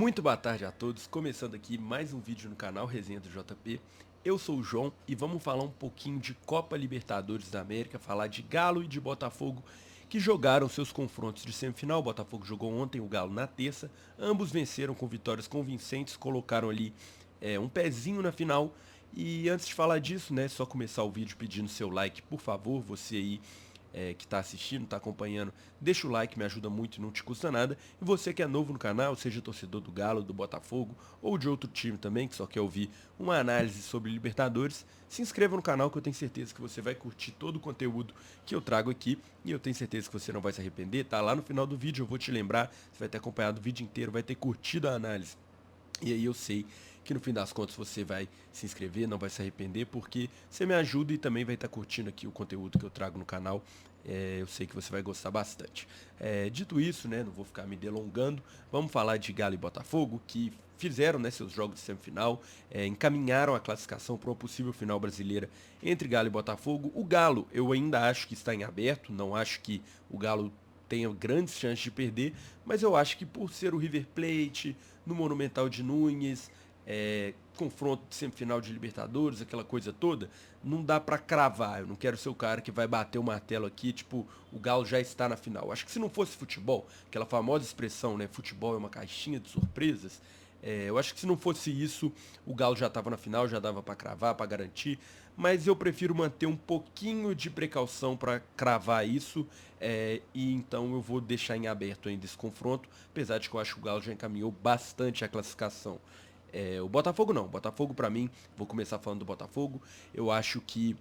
Muito boa tarde a todos, começando aqui mais um vídeo no canal Resenha do JP. Eu sou o João e vamos falar um pouquinho de Copa Libertadores da América, falar de Galo e de Botafogo que jogaram seus confrontos de semifinal. O Botafogo jogou ontem, o Galo na terça. Ambos venceram com vitórias convincentes, colocaram ali um pezinho na final. E antes de falar disso, né, só começar o vídeo pedindo seu like, por favor, você aí que está assistindo, está acompanhando, deixa o like, me ajuda muito e não te custa nada. E você que é novo no canal, seja torcedor do Galo, do Botafogo ou de outro time também, que só quer ouvir uma análise sobre Libertadores, se inscreva no canal que eu tenho certeza que você vai curtir todo o conteúdo que eu trago aqui e eu tenho certeza que você não vai se arrepender, tá? Lá no final do vídeo eu vou te lembrar, você vai ter acompanhado o vídeo inteiro, vai ter curtido a análise. E aí eu sei que no fim das contas você vai se inscrever, não vai se arrepender, porque você me ajuda e também vai estar curtindo aqui o conteúdo que eu trago no canal. Eu sei que você vai gostar bastante. Dito isso, né, não vou ficar me delongando, vamos falar de Galo e Botafogo, que fizeram, né, seus jogos de semifinal, encaminharam a classificação para uma possível final brasileira entre Galo e Botafogo. O Galo eu ainda acho que está em aberto, não acho que o Galo tenha grandes chances de perder, mas eu acho que por ser o River Plate, no Monumental de Núñez, confronto de semifinal de Libertadores, aquela coisa toda, não dá pra cravar. Eu não quero ser o cara que vai bater o martelo aqui, tipo, o Galo já está na final. Acho que se não fosse futebol, aquela famosa expressão, né, futebol é uma caixinha de surpresas, eu acho que se não fosse isso, o Galo já estava na final, já dava para cravar, para garantir, mas eu prefiro manter um pouquinho de precaução para cravar isso, e então eu vou deixar em aberto ainda esse confronto, apesar de que eu acho que o Galo já encaminhou bastante a classificação. O Botafogo não, o Botafogo para mim, vou começar falando do Botafogo, eu acho que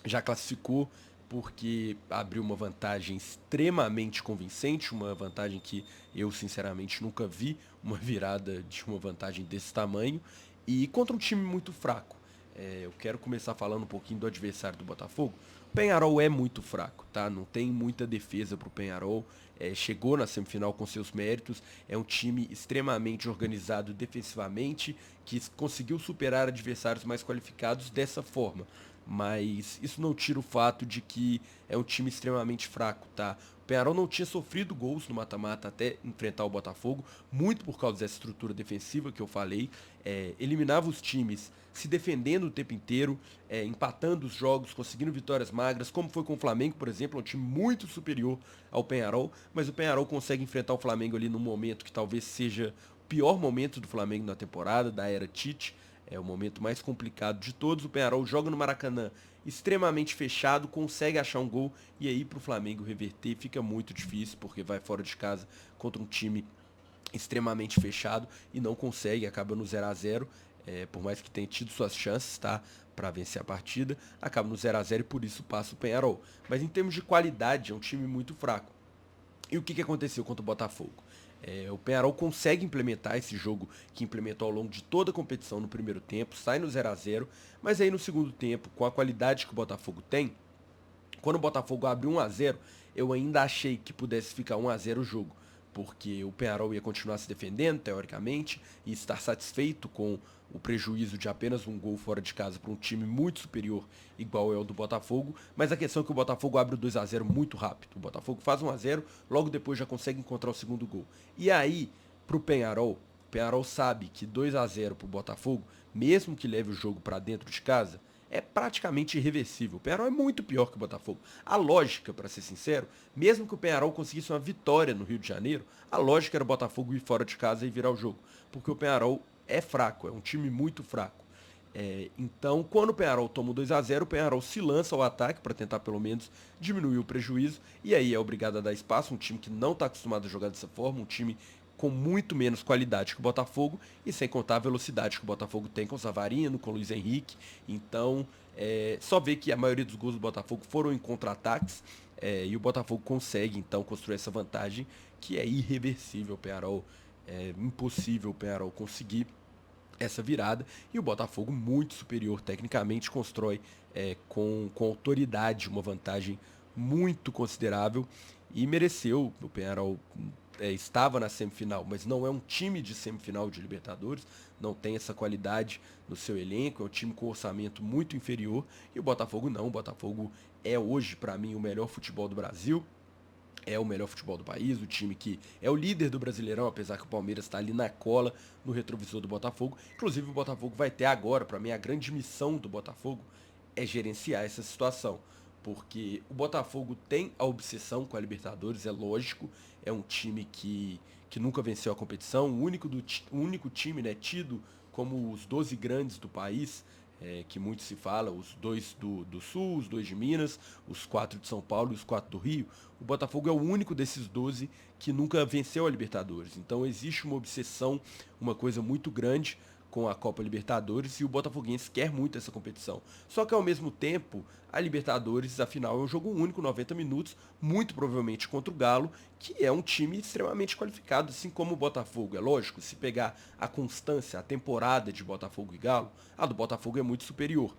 já classificou porque abriu uma vantagem extremamente convincente, uma vantagem que eu sinceramente nunca vi, uma virada de uma vantagem desse tamanho, e contra um time muito fraco. Eu quero começar falando um pouquinho do adversário do Botafogo. O Peñarol é muito fraco, tá? Não tem muita defesa pro Peñarol. Chegou na semifinal com seus méritos. É um time extremamente organizado defensivamente, que conseguiu superar adversários mais qualificados dessa forma. Mas isso não tira o fato de que é um time extremamente fraco, tá? O Peñarol não tinha sofrido gols no mata-mata até enfrentar o Botafogo, muito por causa dessa estrutura defensiva que eu falei. Eliminava os times se defendendo o tempo inteiro, empatando os jogos, conseguindo vitórias magras, como foi com o Flamengo, por exemplo, é um time muito superior ao Peñarol, mas o Peñarol consegue enfrentar o Flamengo ali num momento que talvez seja o pior momento do Flamengo na temporada, da era Tite. É o momento mais complicado de todos. O Peñarol joga no Maracanã extremamente fechado, consegue achar um gol e aí para o Flamengo reverter fica muito difícil porque vai fora de casa contra um time extremamente fechado e não consegue, acaba no 0 a 0 por mais que tenha tido suas chances, tá, para vencer a partida, acaba no 0 a 0 e por isso passa o Peñarol. Mas em termos de qualidade é um time muito fraco. E o que aconteceu contra o Botafogo? O Peñarol consegue implementar esse jogo que implementou ao longo de toda a competição no primeiro tempo, sai no 0 a 0, mas aí no segundo tempo, com a qualidade que o Botafogo tem, quando o Botafogo abriu 1 a 0, eu ainda achei que pudesse ficar 1 a 0 o jogo, porque o Peñarol ia continuar se defendendo, teoricamente, e estar satisfeito com o prejuízo de apenas um gol fora de casa para um time muito superior, igual é o do Botafogo, mas a questão é que o Botafogo abre o 2 a 0 muito rápido. O Botafogo faz 1 a 0, logo depois já consegue encontrar o segundo gol. E aí, pro Peñarol, o Peñarol sabe que 2 a 0 pro Botafogo, mesmo que leve o jogo para dentro de casa, é praticamente irreversível. O Peñarol é muito pior que o Botafogo. A lógica, para ser sincero, mesmo que o Peñarol conseguisse uma vitória no Rio de Janeiro, a lógica era o Botafogo ir fora de casa e virar o jogo. Porque o Peñarol é fraco, é um time muito fraco. Então, quando o Peñarol toma o 2 a 0, o Peñarol se lança ao ataque para tentar pelo menos diminuir o prejuízo e aí é obrigado a dar espaço, um time que não está acostumado a jogar dessa forma, um time com muito menos qualidade que o Botafogo e sem contar a velocidade que o Botafogo tem com o Savarino, com o Luiz Henrique. Então, só ver que a maioria dos gols do Botafogo foram em contra-ataques e o Botafogo consegue então construir essa vantagem que é irreversível. O Peñarol, é impossível o Peñarol conseguir essa virada e o Botafogo muito superior tecnicamente constrói com autoridade uma vantagem muito considerável e mereceu. O Peñarol estava na semifinal, mas não é um time de semifinal de Libertadores, não tem essa qualidade no seu elenco, é um time com orçamento muito inferior e o Botafogo não, o Botafogo é hoje para mim o melhor futebol do Brasil. é o melhor futebol do país, o time que é o líder do Brasileirão, apesar que o Palmeiras está ali na cola, no retrovisor do Botafogo. Inclusive o Botafogo vai ter agora, para mim, a grande missão do Botafogo é gerenciar essa situação. Porque o Botafogo tem a obsessão com a Libertadores, é lógico, é um time que nunca venceu a competição, o único time, né, tido como os 12 grandes do país, que muito se fala, os dois do Sul, os dois de Minas, os 4 de São Paulo e os 4 do Rio. O Botafogo é o único desses 12 que nunca venceu a Libertadores. Então existe uma obsessão, uma coisa muito grande com a Copa Libertadores e o Botafoguense quer muito essa competição. Só que ao mesmo tempo, a Libertadores, afinal, é um jogo único, 90 minutos, muito provavelmente contra o Galo, que é um time extremamente qualificado, assim como o Botafogo. É lógico, se pegar a constância, a temporada de Botafogo e Galo, a do Botafogo é muito superior.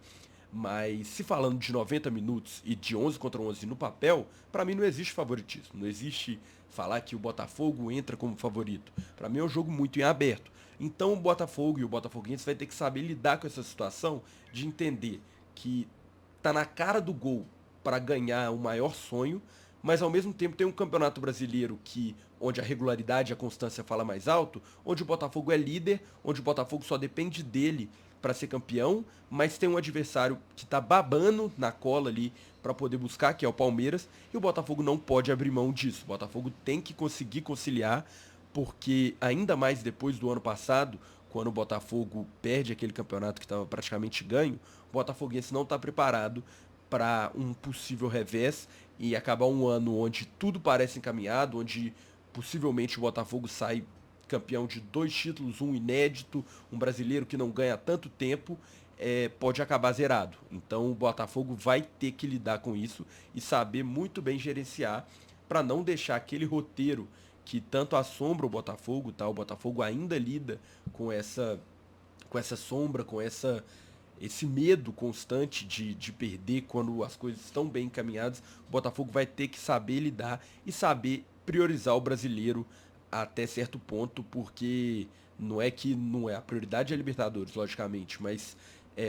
Mas se falando de 90 minutos e de 11 contra 11 no papel, para mim não existe favoritismo. Não existe falar que o Botafogo entra como favorito. Para mim é um jogo muito em aberto. Então o Botafogo e o Botafoguense vai ter que saber lidar com essa situação de entender que tá na cara do gol para ganhar o maior sonho, mas ao mesmo tempo tem um campeonato brasileiro onde a regularidade e a constância fala mais alto, onde o Botafogo é líder, onde o Botafogo só depende dele para ser campeão, mas tem um adversário que tá babando na cola ali para poder buscar, que é o Palmeiras, e o Botafogo não pode abrir mão disso. O Botafogo tem que conseguir conciliar, porque ainda mais depois do ano passado, quando o Botafogo perde aquele campeonato que estava praticamente ganho, o Botafoguense não está preparado para um possível revés e acabar um ano onde tudo parece encaminhado, onde possivelmente o Botafogo sai campeão de 2 títulos, um inédito, um brasileiro que não ganha há tanto tempo, pode acabar zerado. Então o Botafogo vai ter que lidar com isso e saber muito bem gerenciar para não deixar aquele roteiro que tanto assombra o Botafogo, tá? O Botafogo ainda lida com essa sombra, esse medo constante de perder quando as coisas estão bem encaminhadas. O Botafogo vai ter que saber lidar e saber priorizar o brasileiro até certo ponto, porque não é que não é a prioridade é a Libertadores, logicamente, mas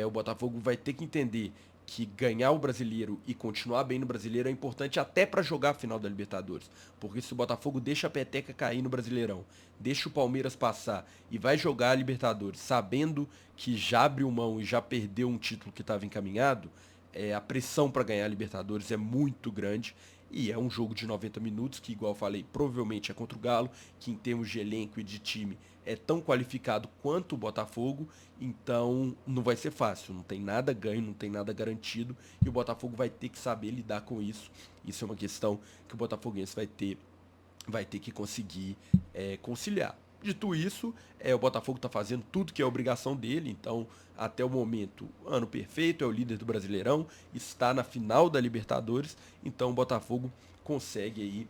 o Botafogo vai ter que entender que ganhar o brasileiro e continuar bem no brasileiro é importante até para jogar a final da Libertadores. Porque se o Botafogo deixa a peteca cair no Brasileirão, deixa o Palmeiras passar e vai jogar a Libertadores sabendo que já abriu mão e já perdeu um título que estava encaminhado, a pressão para ganhar a Libertadores é muito grande. E é um jogo de 90 minutos, que, igual eu falei, provavelmente é contra o Galo, que em termos de elenco e de time é tão qualificado quanto o Botafogo, então não vai ser fácil, não tem nada ganho, não tem nada garantido, e o Botafogo vai ter que saber lidar com isso. Isso é uma questão que o Botafoguense vai ter que conseguir conciliar. Dito isso, o Botafogo está fazendo tudo que é obrigação dele, então até o momento, ano perfeito, é o líder do Brasileirão, está na final da Libertadores, então o Botafogo consegue aí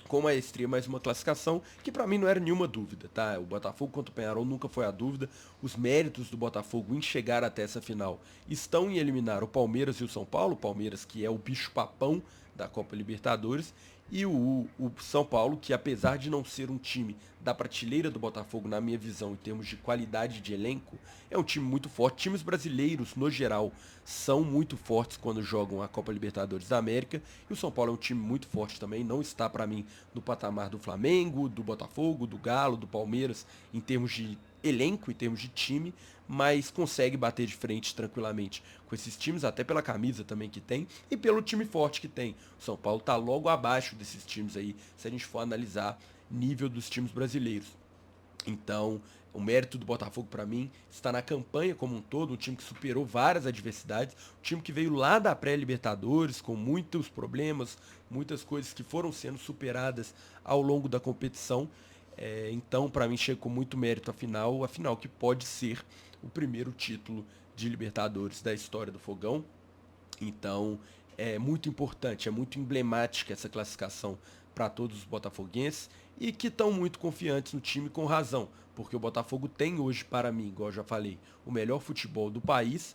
com maestria mais uma classificação que para mim não era nenhuma dúvida, tá? O Botafogo contra o Penharol nunca foi a dúvida. Os méritos do Botafogo em chegar até essa final estão em eliminar o Palmeiras e o São Paulo, o Palmeiras que é o bicho-papão da Copa Libertadores, e o São Paulo, que apesar de não ser um time da prateleira do Botafogo, na minha visão, em termos de qualidade de elenco, é um time muito forte. Times brasileiros, no geral, são muito fortes quando jogam a Copa Libertadores da América, e o São Paulo é um time muito forte também, não está para mim no patamar do Flamengo, do Botafogo, do Galo, do Palmeiras, em termos de elenco, em termos de time, mas consegue bater de frente tranquilamente com esses times, até pela camisa também que tem e pelo time forte que tem. O São Paulo está logo abaixo desses times aí, se a gente for analisar nível dos times brasileiros. Então, o mérito do Botafogo para mim está na campanha como um todo, um time que superou várias adversidades, um time que veio lá da pré-Libertadores com muitos problemas, muitas coisas que foram sendo superadas ao longo da competição. Então, para mim, chega com muito mérito a final que pode ser o primeiro título de Libertadores da história do Fogão. Então, é muito importante, é muito emblemática essa classificação para todos os botafoguenses e que estão muito confiantes no time com razão, porque o Botafogo tem hoje, para mim, igual eu já falei, o melhor futebol do país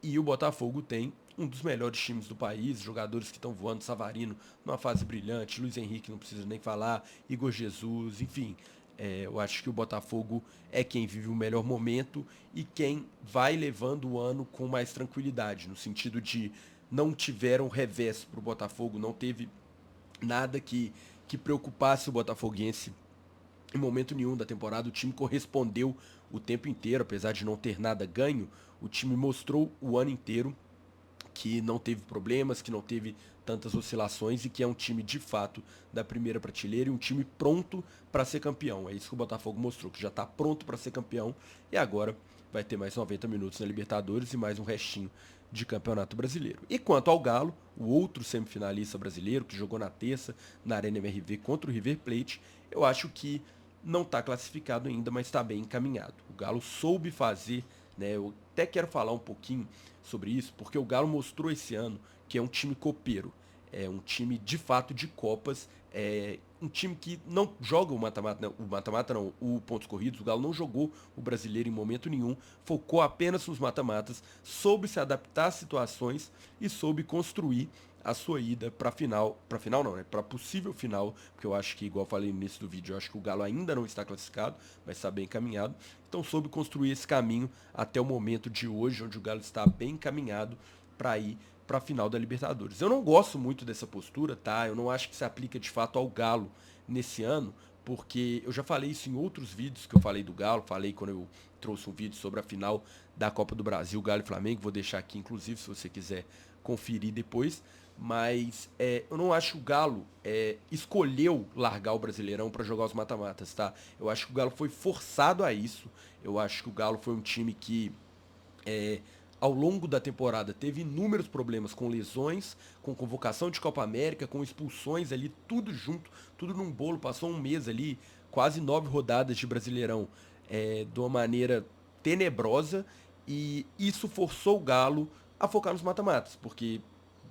e o Botafogo tem um dos melhores times do país, jogadores que estão voando, Savarino numa fase brilhante, Luiz Henrique não precisa nem falar, Igor Jesus, enfim. Eu acho que o Botafogo é quem vive o melhor momento e quem vai levando o ano com mais tranquilidade, no sentido de não tiveram revés para o Botafogo, não teve nada que preocupasse o botafoguense em momento nenhum da temporada. O time correspondeu o tempo inteiro, apesar de não ter nada ganho, o time mostrou o ano inteiro que não teve problemas, que não teve tantas oscilações e que é um time de fato da primeira prateleira e um time pronto para ser campeão. É isso que o Botafogo mostrou, que já está pronto para ser campeão e agora vai ter mais 90 minutos na Libertadores e mais um restinho de Campeonato Brasileiro. E quanto ao Galo, o outro semifinalista brasileiro que jogou na terça na Arena MRV contra o River Plate, eu acho que não está classificado ainda, mas está bem encaminhado. O Galo soube fazer, né? Eu até quero falar um pouquinho sobre isso, porque o Galo mostrou esse ano que é um time copeiro, é um time de fato de Copas, é um time que não joga o mata-mata não, o pontos corridos. O Galo não jogou o brasileiro em momento nenhum, focou apenas nos mata-matas, soube se adaptar às situações e soube construir a sua ida para final não, né? Para possível final, porque eu acho que, igual eu falei no início do vídeo, eu acho que o Galo ainda não está classificado, mas está bem encaminhado. Então soube construir esse caminho até o momento de hoje, onde o Galo está bem encaminhado para ir para a final da Libertadores. Eu não gosto muito dessa postura, tá? Eu não acho que se aplica de fato ao Galo nesse ano, porque eu já falei isso em outros vídeos que eu falei do Galo, falei quando eu trouxe um vídeo sobre a final da Copa do Brasil, Galo e Flamengo, vou deixar aqui inclusive se você quiser conferir depois, mas eu não acho que o Galo escolheu largar o Brasileirão para jogar os mata-matas, tá? Eu acho que o Galo foi forçado a isso, eu acho que o Galo foi um time que ao longo da temporada teve inúmeros problemas com lesões, com convocação de Copa América, com expulsões ali, tudo junto, tudo num bolo. Passou um mês ali, quase 9 rodadas de Brasileirão, de uma maneira tenebrosa, e isso forçou o Galo a focar nos mata-matas, porque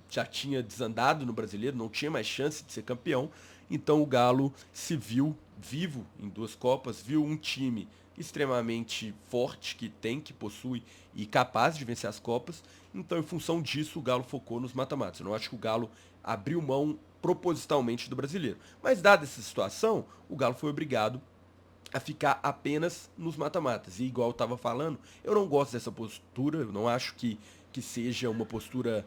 já tinha desandado no Brasileiro, não tinha mais chance de ser campeão. Então o Galo se viu vivo em duas Copas, viu um time extremamente forte que possui e capaz de vencer as Copas. Então, em função disso, o Galo focou nos mata-matas. Eu não acho que o Galo abriu mão propositalmente do Brasileiro. Mas, dada essa situação, o Galo foi obrigado a ficar apenas nos mata-matas. E igual eu estava falando, eu não gosto dessa postura, eu não acho que seja uma postura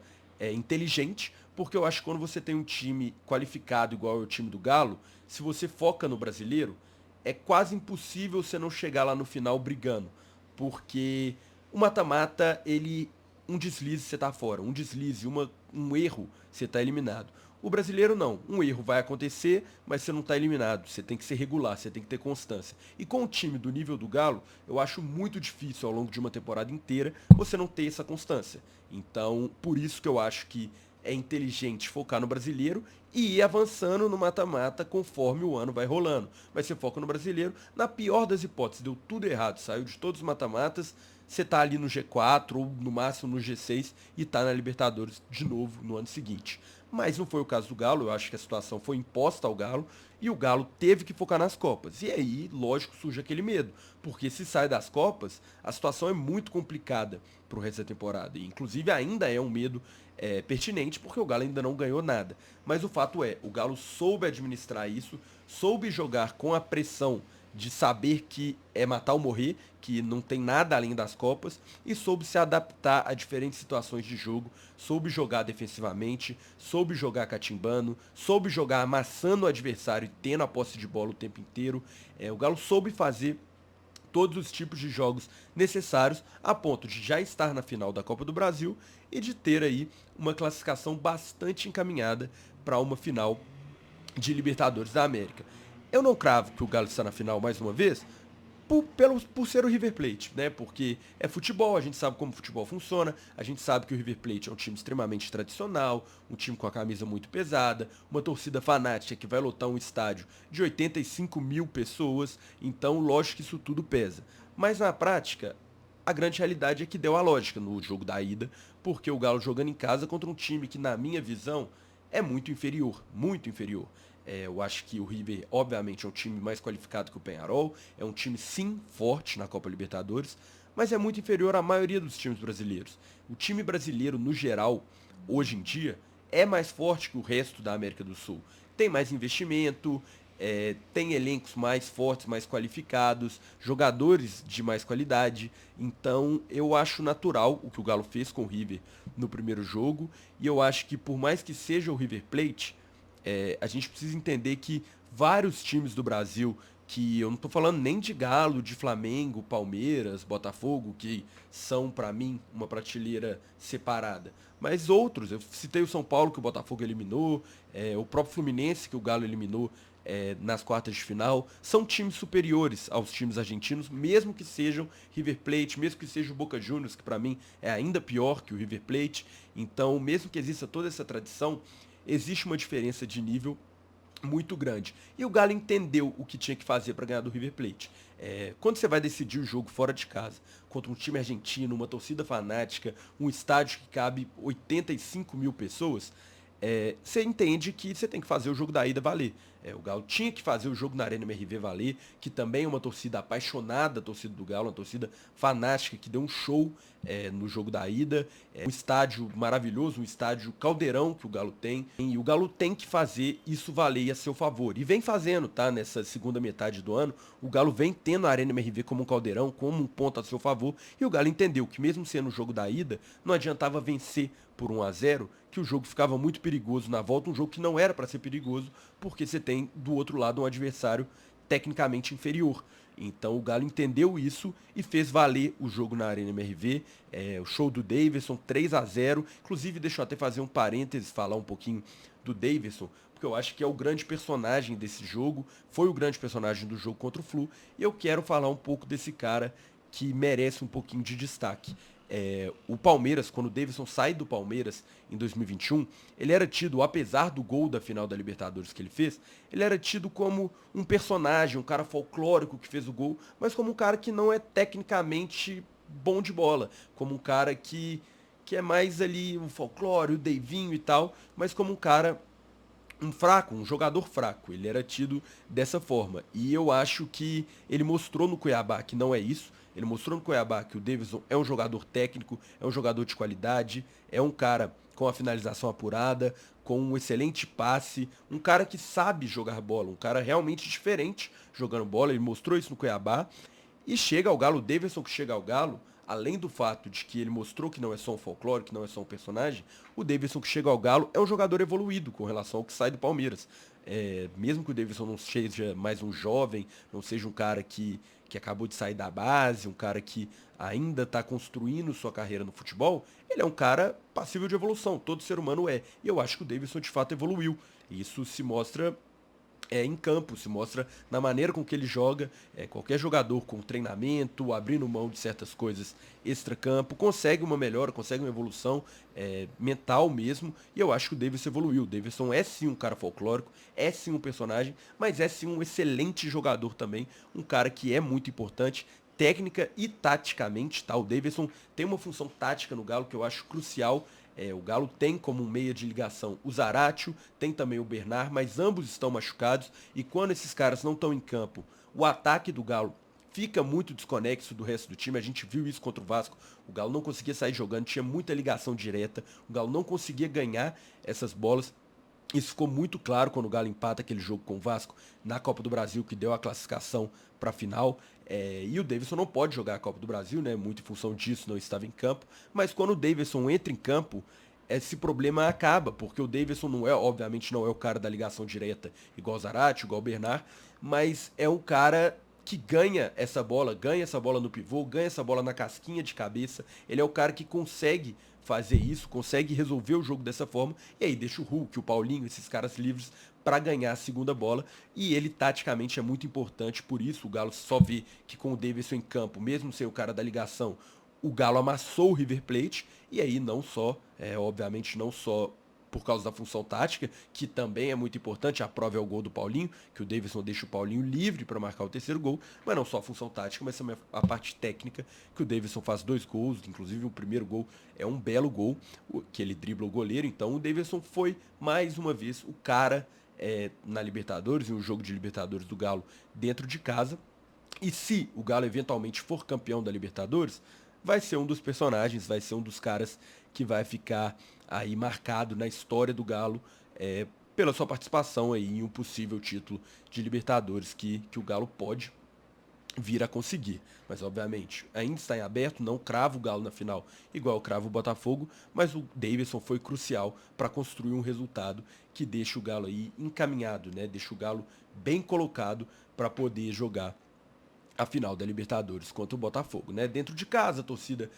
inteligente, porque eu acho que quando você tem um time qualificado igual é o time do Galo, se você foca no brasileiro, é quase impossível você não chegar lá no final brigando, porque o mata-mata, ele um deslize você tá fora, um deslize, um erro você tá eliminado. O brasileiro não, um erro vai acontecer, mas você não está eliminado, você tem que ser regular, você tem que ter constância. E com o time do nível do Galo, eu acho muito difícil ao longo de uma temporada inteira você não ter essa constância. Então, por isso que eu acho que é inteligente focar no brasileiro e ir avançando no mata-mata conforme o ano vai rolando. Mas você foca no brasileiro, na pior das hipóteses, deu tudo errado, saiu de todos os mata-matas, você tá ali no G4 ou no máximo no G6 e tá na Libertadores de novo no ano seguinte. Mas não foi o caso do Galo, eu acho que a situação foi imposta ao Galo e o Galo teve que focar nas Copas. E aí, lógico, surge aquele medo, porque se sai das Copas, a situação é muito complicada pro resto da temporada. E, inclusive, ainda é um medo pertinente, porque o Galo ainda não ganhou nada. Mas o fato é, o Galo soube administrar isso, soube jogar com a pressão de saber que é matar ou morrer, que não tem nada além das Copas, e soube se adaptar a diferentes situações de jogo, soube jogar defensivamente, soube jogar catimbando, soube jogar amassando o adversário e tendo a posse de bola o tempo inteiro. O Galo soube fazer todos os tipos de jogos necessários a ponto de já estar na final da Copa do Brasil e de ter aí uma classificação bastante encaminhada para uma final de Libertadores da América. Eu não cravo que o Galo está na final mais uma vez por ser o River Plate, né? Porque é futebol, a gente sabe como o futebol funciona, a gente sabe que o River Plate é um time extremamente tradicional, um time com a camisa muito pesada, uma torcida fanática que vai lotar um estádio de 85 mil pessoas, então lógico que isso tudo pesa. Mas na prática, a grande realidade é que deu a lógica no jogo da ida, porque o Galo jogando em casa contra um time que, na minha visão, é muito inferior, muito inferior. Eu acho que o River, obviamente, é um time mais qualificado que o Peñarol, é um time, sim, forte na Copa Libertadores, mas é muito inferior à maioria dos times brasileiros. O time brasileiro, no geral, hoje em dia, é mais forte que o resto da América do Sul. Tem mais investimento, tem elencos mais fortes, mais qualificados, jogadores de mais qualidade. Então eu acho natural o que o Galo fez com o River no primeiro jogo. E eu acho que por mais que seja o River Plate, a gente precisa entender que vários times do Brasil, que eu não tô falando nem de Galo, de Flamengo, Palmeiras, Botafogo, que são pra mim uma prateleira separada, mas outros, eu citei o São Paulo que o Botafogo eliminou, o próprio Fluminense que o Galo eliminou nas quartas de final, são times superiores aos times argentinos, mesmo que sejam River Plate, mesmo que seja o Boca Juniors, que pra mim é ainda pior que o River Plate. Então, mesmo que exista toda essa tradição, existe uma diferença de nível muito grande. E o Galo entendeu o que tinha que fazer para ganhar do River Plate. Quando você vai decidir o jogo fora de casa, contra um time argentino, uma torcida fanática, um estádio que cabe 85 mil pessoas, você entende que você tem que fazer o jogo da ida valer. O Galo tinha que fazer o jogo na Arena MRV valer, que também é uma torcida apaixonada, a torcida do Galo, uma torcida fanática, que deu um show no jogo da ida. Um estádio maravilhoso, um estádio caldeirão que o Galo tem. E o Galo tem que fazer isso valer a seu favor. E vem fazendo, tá? Nessa segunda metade do ano, o Galo vem tendo a Arena MRV como um caldeirão, como um ponto a seu favor. E o Galo entendeu que mesmo sendo o jogo da ida, não adiantava vencer por 1-0, que o jogo ficava muito perigoso na volta, um jogo que não era para ser perigoso, porque você tem do outro lado um adversário tecnicamente inferior. Então o Galo entendeu isso e fez valer o jogo na Arena MRV. O show do Daverson, 3-0. Inclusive, deixa eu até fazer um parênteses, falar um pouquinho do Daverson, porque eu acho que é o grande personagem desse jogo, foi o grande personagem do jogo contra o Flu, e eu quero falar um pouco desse cara que merece um pouquinho de destaque. O Palmeiras, quando o Daverson sai do Palmeiras em 2021, ele era tido, apesar do gol da final da Libertadores que ele fez, ele era tido como um personagem, um cara folclórico que fez o gol, mas como um cara que não é tecnicamente bom de bola, como um cara que é mais ali um folclore, o Deivinho e tal, mas como um cara um jogador fraco. Ele era tido dessa forma. E eu acho que ele mostrou no Cuiabá que não é isso. Ele mostrou no Cuiabá que o Davidson é um jogador técnico, é um jogador de qualidade, é um cara com a finalização apurada, com um excelente passe, um cara que sabe jogar bola, um cara realmente diferente jogando bola. Ele mostrou isso no Cuiabá. E chega ao Galo, o Davidson que chega ao Galo, além do fato de que ele mostrou que não é só um folclore, que não é só um personagem, o Davidson que chega ao Galo é um jogador evoluído com relação ao que sai do Palmeiras. Mesmo que o Davidson não seja mais um jovem, não seja um cara que acabou de sair da base, um cara que ainda está construindo sua carreira no futebol, ele é um cara passível de evolução, todo ser humano é. E eu acho que o Davidson de fato evoluiu. Isso se mostra em campo, se mostra na maneira com que ele joga. Qualquer jogador com treinamento, abrindo mão de certas coisas extra-campo, consegue uma melhora, consegue uma evolução mental mesmo, e eu acho que o Davidson evoluiu. O Davidson é sim um cara folclórico, é sim um personagem, mas é sim um excelente jogador também, um cara que é muito importante, técnica e taticamente, tá? O Davidson tem uma função tática no Galo que eu acho crucial. O Galo tem como um meia de ligação o Zaratio, tem também o Bernard, mas ambos estão machucados, e quando esses caras não estão em campo, o ataque do Galo fica muito desconexo do resto do time. A gente viu isso contra o Vasco. O Galo não conseguia sair jogando, tinha muita ligação direta, o Galo não conseguia ganhar essas bolas. Isso ficou muito claro quando o Galo empata aquele jogo com o Vasco na Copa do Brasil, que deu a classificação para a final. E o Davidson não pode jogar a Copa do Brasil, né? Muito em função disso, não estava em campo. Mas quando o Davidson entra em campo, esse problema acaba, porque o Davidson não é, obviamente, não é o cara da ligação direta, igual o Zarate, igual o Bernard, mas é um cara que ganha essa bola no pivô, ganha essa bola na casquinha de cabeça. Ele é o cara que consegue fazer isso, consegue resolver o jogo dessa forma, e aí deixa o Hulk, o Paulinho, esses caras livres para ganhar a segunda bola, e ele taticamente é muito importante. Por isso o Galo só vê que com o Davidson em campo, mesmo sem o cara da ligação, o Galo amassou o River Plate, e aí não só, obviamente não só por causa da função tática, que também é muito importante. A prova é o gol do Paulinho, que o Davidson deixa o Paulinho livre para marcar o terceiro gol, mas não só a função tática, mas também a parte técnica, que o Davidson faz 2 gols, inclusive o primeiro gol é um belo gol, que ele dribla o goleiro. Então o Davidson foi, mais uma vez, o cara na Libertadores, em um jogo de Libertadores do Galo dentro de casa. E se o Galo eventualmente for campeão da Libertadores, vai ser um dos personagens, vai ser um dos caras que vai ficar aí marcado na história do Galo pela sua participação aí em um possível título de Libertadores que o Galo pode vir a conseguir. Mas, obviamente, ainda está em aberto, não cravo o Galo na final igual eu cravo o Botafogo, mas o Davidson foi crucial para construir um resultado que deixa o Galo aí encaminhado, né? Deixa o Galo bem colocado para poder jogar a final da Libertadores contra o Botafogo, né? Dentro de casa, a torcida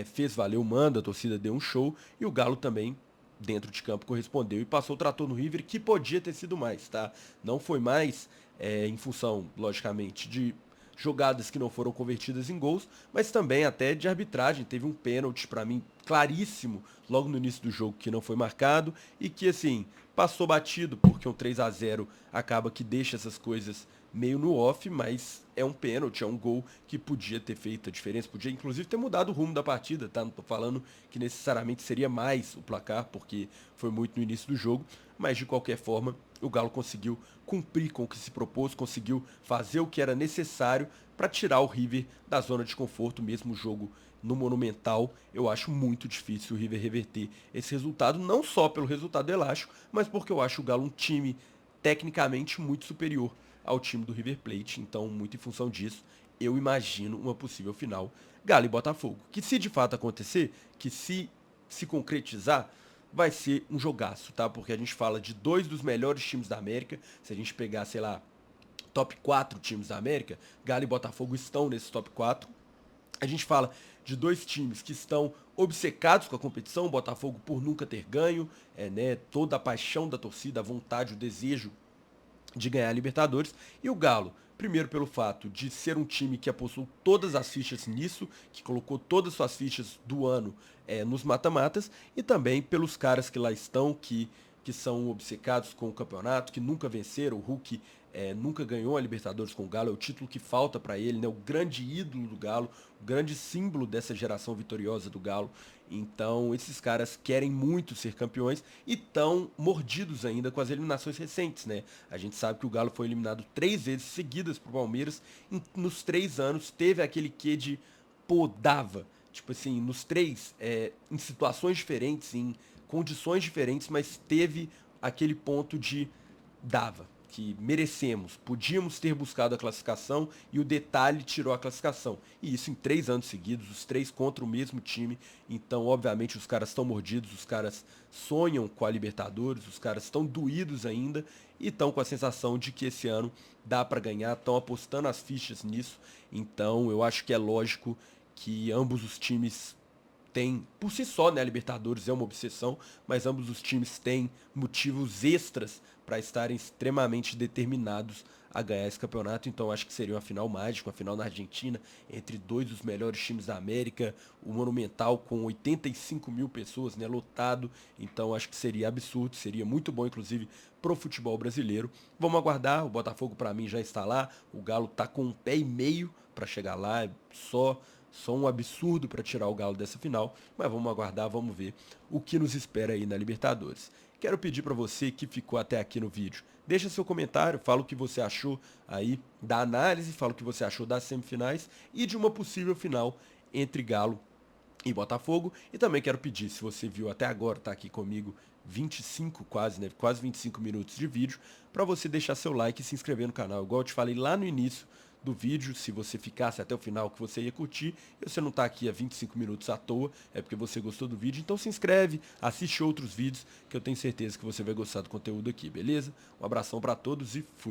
fez valer o mando, a torcida deu um show e o Galo também dentro de campo correspondeu e passou o trator no River, que podia ter sido mais, tá? Não foi mais em função, logicamente, de jogadas que não foram convertidas em gols, mas também até de arbitragem. Teve um pênalti para mim claríssimo logo no início do jogo que não foi marcado e que assim passou batido porque um 3-0 acaba que deixa essas coisas meio no off, mas é um pênalti, é um gol que podia ter feito a diferença, podia inclusive ter mudado o rumo da partida, tá? Não tô falando que necessariamente seria mais o placar, porque foi muito no início do jogo, mas de qualquer forma o Galo conseguiu cumprir com o que se propôs, conseguiu fazer o que era necessário para tirar o River da zona de conforto, mesmo o jogo no Monumental. Eu acho muito difícil o River reverter esse resultado, não só pelo resultado elástico, mas porque eu acho o Galo um time tecnicamente muito superior ao time do River Plate, então muito em função disso, eu imagino uma possível final Galo e Botafogo, que se de fato acontecer, que se concretizar, vai ser um jogaço, tá? Porque a gente fala de dois dos melhores times da América, se a gente pegar, sei lá, top 4 times da América, Galo e Botafogo estão nesse top 4. A gente fala de dois times que estão obcecados com a competição, o Botafogo por nunca ter ganho, né, toda a paixão da torcida, a vontade, o desejo de ganhar a Libertadores, e o Galo, primeiro pelo fato de ser um time que apostou todas as fichas nisso, que colocou todas as suas fichas do ano nos mata-matas, e também pelos caras que lá estão, que são obcecados com o campeonato, que nunca venceram, o Hulk nunca ganhou a Libertadores com o Galo, é o título que falta para ele, né? O grande ídolo do Galo, o grande símbolo dessa geração vitoriosa do Galo. Então esses caras querem muito ser campeões e estão mordidos ainda com as eliminações recentes, né? A gente sabe que o Galo foi eliminado 3 vezes seguidas pro Palmeiras, nos 3 anos teve aquele quê de pô, dava. Tipo assim, nos três, em situações diferentes, em condições diferentes, mas teve aquele ponto de dava, que merecemos, podíamos ter buscado a classificação e o detalhe tirou a classificação. E isso em 3 anos seguidos, os três contra o mesmo time. Então, obviamente, os caras estão mordidos, os caras sonham com a Libertadores, os caras estão doídos ainda e estão com a sensação de que esse ano dá para ganhar, estão apostando as fichas nisso. Então, eu acho que é lógico que ambos os times têm, por si só, né, a Libertadores é uma obsessão, mas ambos os times têm motivos extras para estarem extremamente determinados a ganhar esse campeonato, então acho que seria uma final mágica, uma final na Argentina, entre dois dos melhores times da América, o Monumental com 85 mil pessoas, né, lotado, então acho que seria absurdo, seria muito bom, inclusive, pro futebol brasileiro. Vamos aguardar, o Botafogo para mim já está lá, o Galo tá com um pé e meio para chegar lá, é só um absurdo para tirar o Galo dessa final, mas vamos aguardar, vamos ver o que nos espera aí na Libertadores. Quero pedir para você que ficou até aqui no vídeo, deixa seu comentário, fala o que você achou aí da análise, fala o que você achou das semifinais e de uma possível final entre Galo e Botafogo. E também quero pedir, se você viu até agora, tá aqui comigo 25 quase, né, quase 25 minutos de vídeo, para você deixar seu like e se inscrever no canal. Igual eu te falei lá no início do vídeo, se você ficasse até o final que você ia curtir, e você não tá aqui há 25 minutos à toa, é porque você gostou do vídeo, então se inscreve, assiste outros vídeos, que eu tenho certeza que você vai gostar do conteúdo aqui, beleza? Um abração para todos e fui!